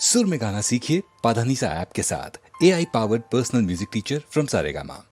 सुर में गाना सीखिए पाधानीसा ऐप के साथ। AI powered personal music teacher from Saregama.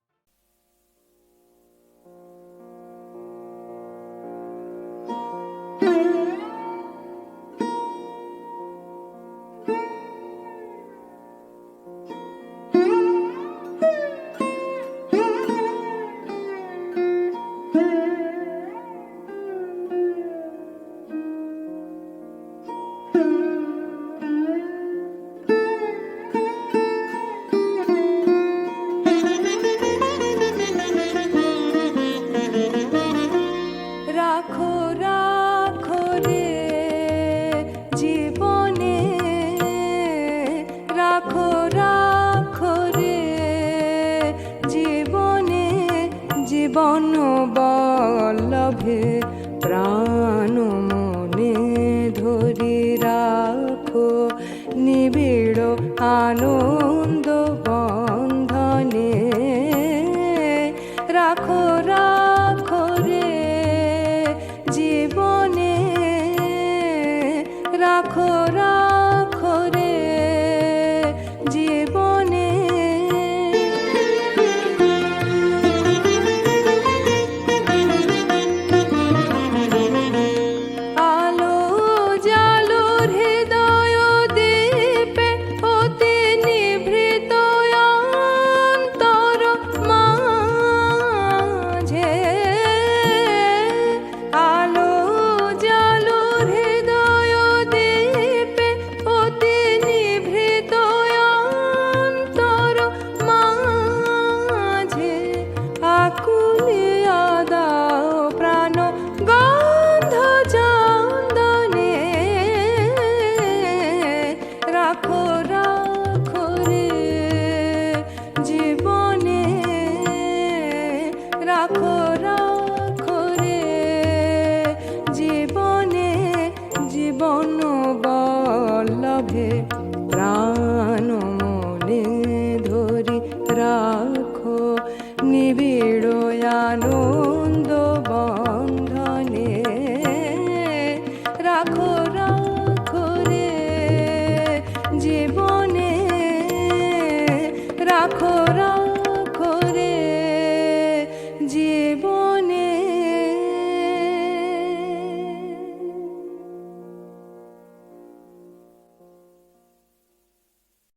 রাখো রাখো রে জীবনে, রাখো রাখো রে জীবনে, জীবন বল্লভে প্রাণ মনে ধরি রাখো নিবিড় আনন্দ